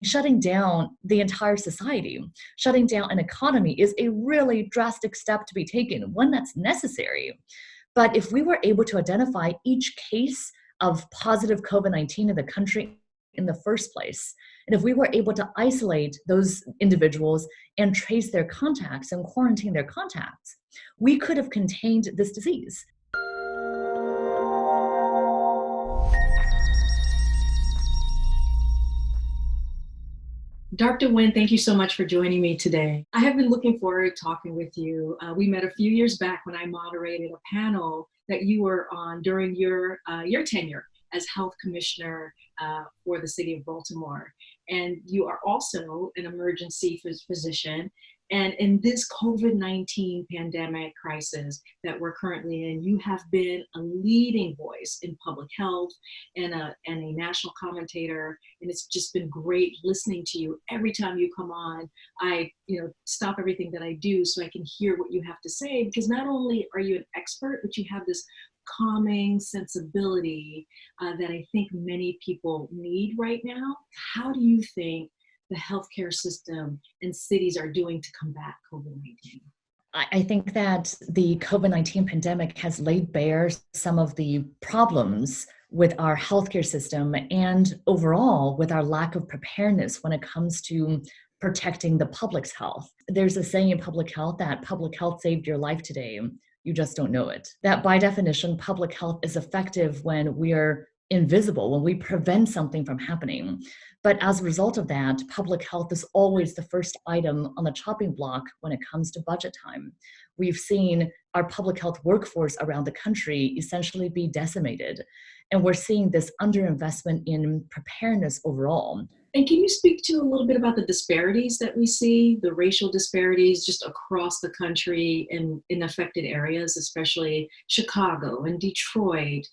Shutting down the entire society, shutting down an economy is a really drastic step to be taken, one that's necessary. But if we were able to identify each case of positive COVID-19 in the country in the first place, and if we were able to isolate those individuals and trace their contacts and quarantine their contacts, we could have contained this disease. Dr. Wen, thank you so much for joining me today. I have been looking forward to talking with you. We met a few years back when I moderated a panel that you were on during your tenure as health commissioner for the city of Baltimore. And you are also an emergency physician. And in this COVID-19 pandemic crisis that we're currently in, you have been a leading voice in public health and a national commentator. And it's just been great listening to you. Every time you come on, I stop everything that I do so I can hear what you have to say, because not only are you an expert, but you have this calming sensibility that I think many people need right now. How do you think the healthcare system and cities are doing to combat COVID-19? I think that the COVID-19 pandemic has laid bare some of the problems with our healthcare system and overall with our lack of preparedness when it comes to protecting the public's health. There's a saying in public health that public health saved your life today. You just don't know it. That by definition, public health is effective when we are invisible, when we prevent something from happening. But as a result of that, public health is always the first item on the chopping block when it comes to budget time. We've seen our public health workforce around the country essentially be decimated. And we're seeing this underinvestment in preparedness overall. And can you speak to a little bit about the disparities that we see, the racial disparities just across the country in affected areas, especially Chicago and Detroit,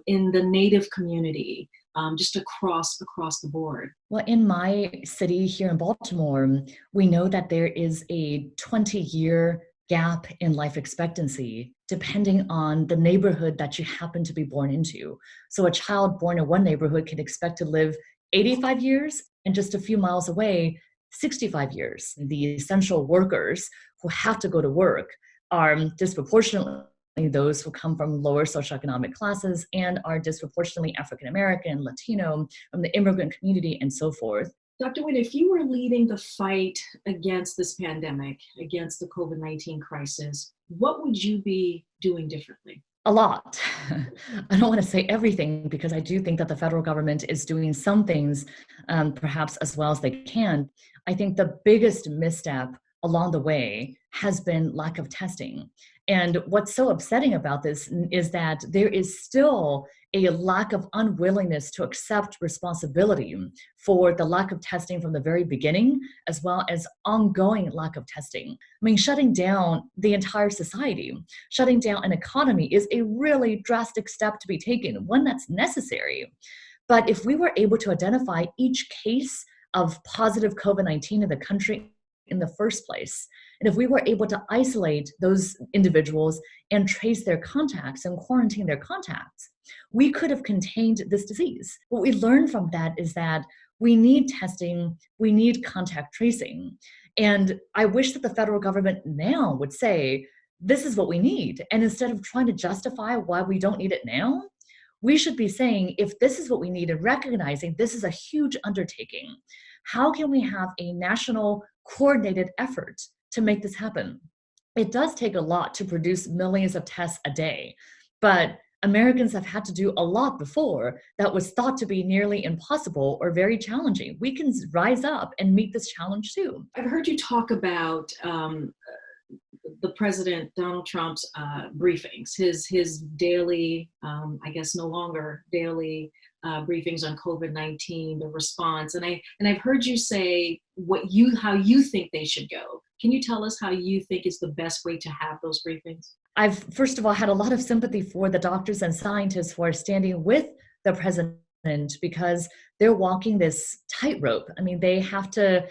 in the Native community, just across the board? Well, in my city here in Baltimore, we know that there is a 20-year gap in life expectancy depending on the neighborhood that you happen to be born into. So a child born in one neighborhood can expect to live 85 years, and just a few miles away, 65 years. The essential workers who have to go to work are disproportionately those who come from lower socioeconomic classes and are disproportionately African American, Latino, from the immigrant community, and so forth. Dr. Wen, if you were leading the fight against this pandemic, against the COVID-19 crisis, what would you be doing differently? A lot. I don't want to say everything because I do think that the federal government is doing some things perhaps as well as they can. I think the biggest misstep along the way has been lack of testing. And what's so upsetting about this is that there is still a lack of unwillingness to accept responsibility for the lack of testing from the very beginning, as well as ongoing lack of testing. I mean, shutting down the entire society, shutting down an economy is a really drastic step to be taken, one that's necessary. But if we were able to identify each case of positive COVID-19 in the country in the first place, and if we were able to isolate those individuals and trace their contacts and quarantine their contacts, we could have contained this disease. What we learned from that is that we need testing, we need contact tracing. And I wish that the federal government now would say, this is what we need. And instead of trying to justify why we don't need it now, we should be saying, if this is what we need and recognizing this is a huge undertaking, how can we have a national coordinated effort to make this happen? It does take a lot to produce millions of tests a day, but Americans have had to do a lot before that was thought to be nearly impossible or very challenging. We can rise up and meet this challenge too. I've heard you talk about the President Donald Trump's briefings, his daily, I guess no longer daily briefings on COVID-19, the response, and I've heard you say how you think they should go. Can you tell us how you think is the best way to have those briefings? I've, first of all, had a lot of sympathy for the doctors and scientists who are standing with the president because they're walking this tightrope. I mean, they have to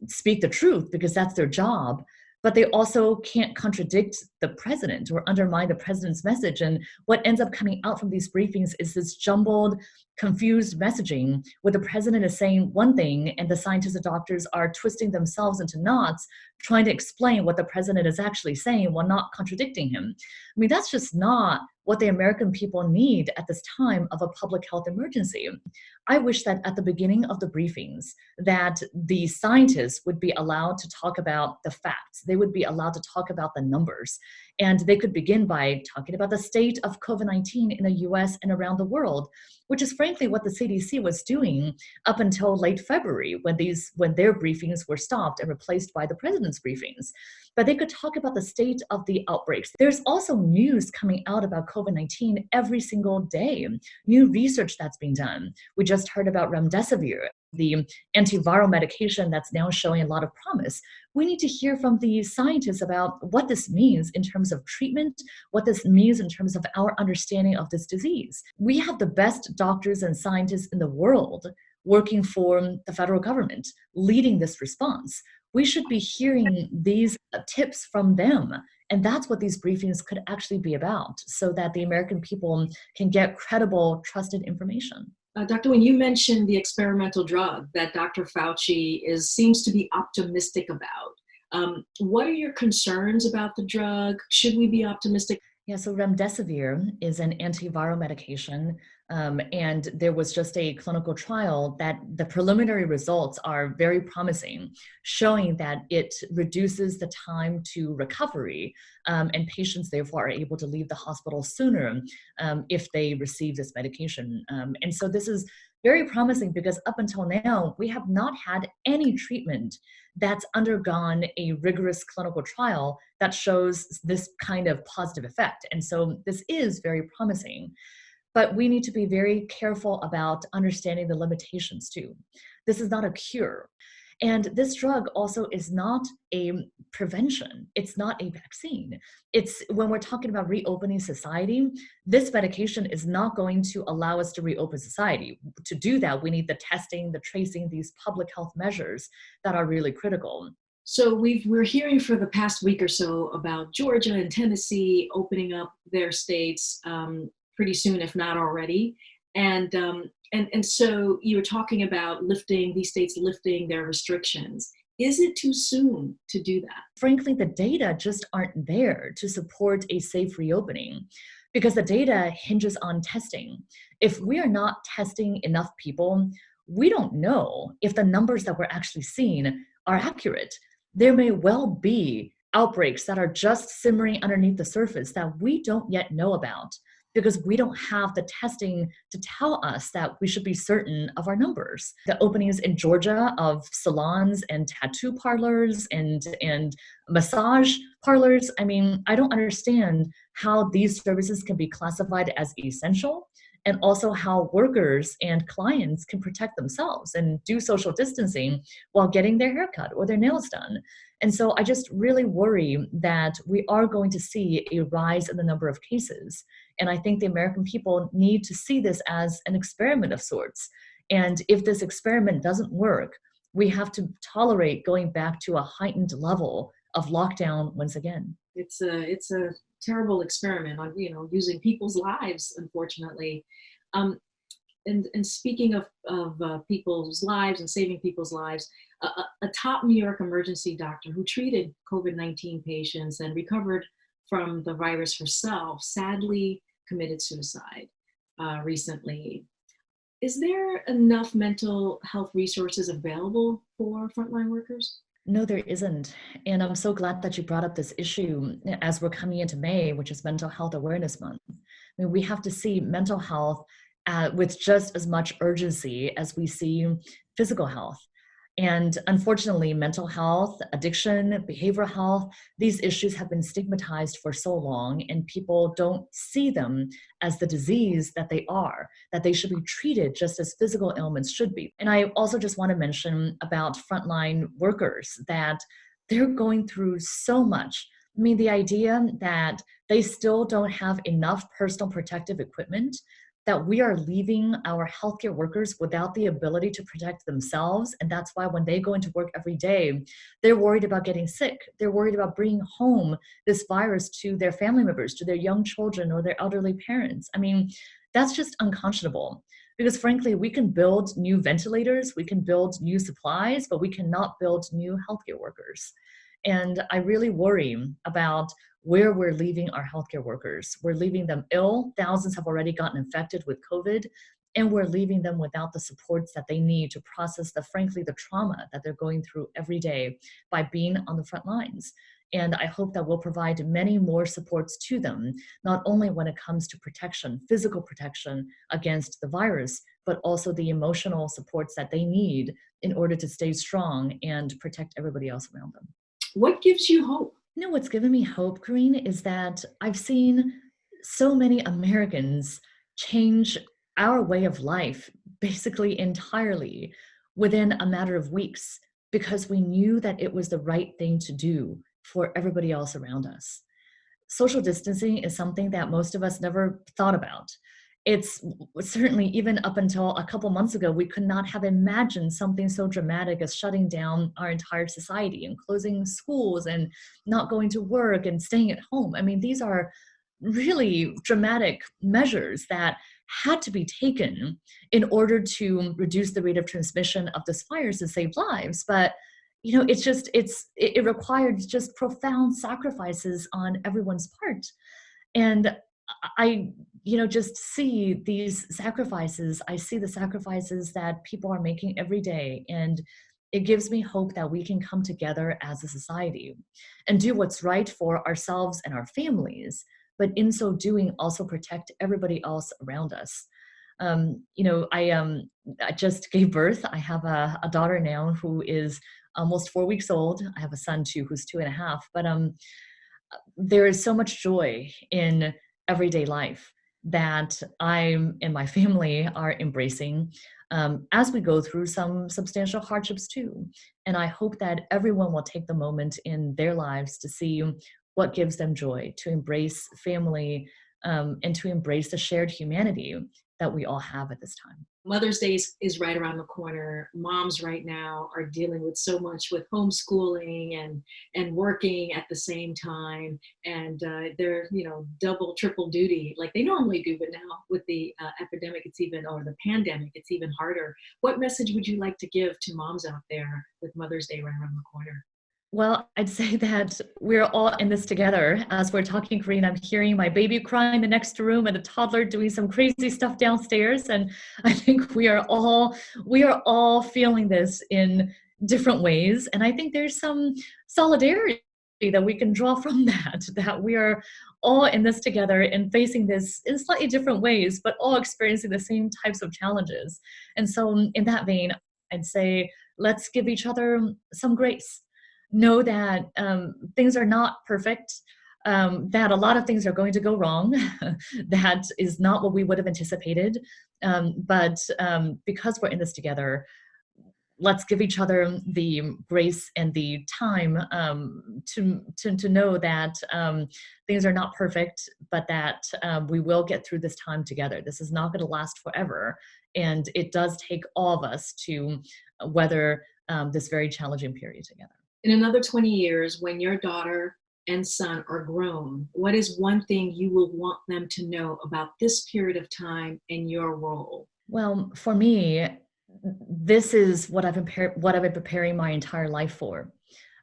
speak the truth because that's their job. but they also can't contradict the president or undermine the president's message. And what ends up coming out from these briefings is this jumbled, confused messaging where the president is saying one thing and the scientists and doctors are twisting themselves into knots, trying to explain what the president is actually saying while not contradicting him. I mean, that's just not what the American people need at this time of a public health emergency. I wish that at the beginning of the briefings that the scientists would be allowed to talk about the facts. They would be allowed to talk about the numbers. And they could begin by talking about the state of COVID-19 in the US and around the world, which is frankly what the CDC was doing up until late February when their briefings were stopped and replaced by the president's briefings. But they could talk about the state of the outbreaks. There's also news coming out about COVID-19 every single day, new research that's being done. We just heard about remdesivir, the antiviral medication that's now showing a lot of promise. We need to hear from the scientists about what this means in terms of treatment, what this means in terms of our understanding of this disease. We have the best doctors and scientists in the world working for the federal government, leading this response. We should be hearing these tips from them. And that's what these briefings could actually be about, so that the American people can get credible, trusted information. Dr. Wen, you mentioned the experimental drug that Dr. Fauci seems to be optimistic about. What are your concerns about the drug? Should we be optimistic? Yeah, so remdesivir is an antiviral medication, and there was just a clinical trial that the preliminary results are very promising, showing that it reduces the time to recovery, and patients therefore are able to leave the hospital sooner if they receive this medication. And so this is very promising because up until now, we have not had any treatment that's undergone a rigorous clinical trial that shows this kind of positive effect. And so this is very promising. But we need to be very careful about understanding the limitations too. This is not a cure. And this drug also is not a prevention. It's not a vaccine. It's when we're talking about reopening society, this medication is not going to allow us to reopen society. To do that, we need the testing, the tracing, these public health measures that are really critical. So we're hearing for the past week or so about Georgia and Tennessee opening up their states pretty soon, if not already. And so you were talking about these states lifting their restrictions. Is it too soon to do that? Frankly, the data just aren't there to support a safe reopening because the data hinges on testing. If we are not testing enough people, we don't know if the numbers that we're actually seeing are accurate. There may well be outbreaks that are just simmering underneath the surface that we don't yet know about, because we don't have the testing to tell us that we should be certain of our numbers. The openings in Georgia of salons and tattoo parlors and massage parlors, I mean, I don't understand how these services can be classified as essential, and also how workers and clients can protect themselves and do social distancing while getting their haircut or their nails done. And so I just really worry that we are going to see a rise in the number of cases. And I think the American people need to see this as an experiment of sorts. And if this experiment doesn't work, we have to tolerate going back to a heightened level of lockdown once again. It's a terrible experiment on using people's lives, unfortunately. And speaking of people's lives and saving people's lives, a top New York emergency doctor who treated COVID-19 patients and recovered from the virus herself sadly committed suicide recently. Is there enough mental health resources available for frontline workers? No, there isn't. And I'm so glad that you brought up this issue as we're coming into May, which is Mental Health Awareness Month. I mean, we have to see mental health with just as much urgency as we see physical health. And unfortunately, mental health, addiction, behavioral health, these issues have been stigmatized for so long, and people don't see them as the disease that they are, that they should be treated just as physical ailments should be. And I also just want to mention about frontline workers that they're going through so much. I mean, the idea that they still don't have enough personal protective equipment, that we are leaving our healthcare workers without the ability to protect themselves. And that's why when they go into work every day, they're worried about getting sick. They're worried about bringing home this virus to their family members, to their young children or their elderly parents. I mean, that's just unconscionable. Because frankly, we can build new ventilators, we can build new supplies, but we cannot build new healthcare workers. And I really worry about where we're leaving our healthcare workers. We're leaving them ill. Thousands have already gotten infected with COVID, and we're leaving them without the supports that they need to process frankly, the trauma that they're going through every day by being on the front lines. And I hope that we'll provide many more supports to them, not only when it comes to protection, physical protection against the virus, but also the emotional supports that they need in order to stay strong and protect everybody else around them. What gives you hope? You know, what's given me hope, Karine, is that I've seen so many Americans change our way of life basically entirely within a matter of weeks because we knew that it was the right thing to do for everybody else around us. Social distancing is something that most of us never thought about. It's certainly, even up until a couple months ago, we could not have imagined something so dramatic as shutting down our entire society and closing schools and not going to work and staying at home. I mean, these are really dramatic measures that had to be taken in order to reduce the rate of transmission of this virus and save lives. But you know, it required just profound sacrifices on everyone's part. And I, just see these sacrifices. I see the sacrifices that people are making every day. And it gives me hope that we can come together as a society and do what's right for ourselves and our families, but in so doing, also protect everybody else around us. I just gave birth. I have a daughter now who is almost 4 weeks old. I have a son too, who's 2.5. But there is so much joy in everyday life that I and my family are embracing as we go through some substantial hardships too. And I hope that everyone will take the moment in their lives to see what gives them joy, to embrace family, and to embrace the shared humanity that we all have at this time. Mother's Day is right around the corner. Moms right now are dealing with so much with homeschooling and working at the same time, and they're double, triple duty like they normally do. But now with the epidemic, or the pandemic, it's even harder. What message would you like to give to moms out there with Mother's Day right around the corner? Well, I'd say that we're all in this together. As we're talking, Korean, I'm hearing my baby cry in the next room and a toddler doing some crazy stuff downstairs. And I think we are all feeling this in different ways. And I think there's some solidarity that we can draw from that we are all in this together and facing this in slightly different ways, but all experiencing the same types of challenges. And so in that vein, I'd say, let's give each other some grace. Know that things are not perfect, that a lot of things are going to go wrong. That is not what we would have anticipated. But because we're in this together, let's give each other the grace and the time to know that things are not perfect, but that we will get through this time together. This is not going to last forever. And it does take all of us to weather this very challenging period together. In another 20 years, when your daughter and son are grown, what is one thing you will want them to know about this period of time and your role? Well, for me, this is what I've been preparing my entire life for.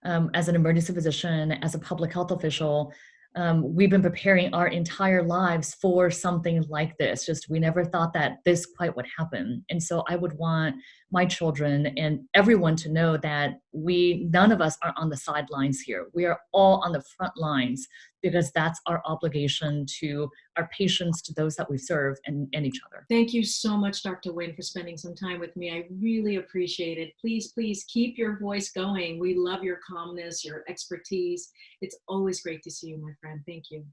As an emergency physician, as a public health official, we've been preparing our entire lives for something like this. Just we never thought that this quite would happen. And so I would want my children and everyone to know that none of us are on the sidelines here. We are all on the front lines because that's our obligation to our patients, to those that we serve, and each other. Thank you so much, Dr. Wen, for spending some time with me. I really appreciate it. Please, please keep your voice going. We love your calmness, your expertise. It's always great to see you, my friend. Thank you.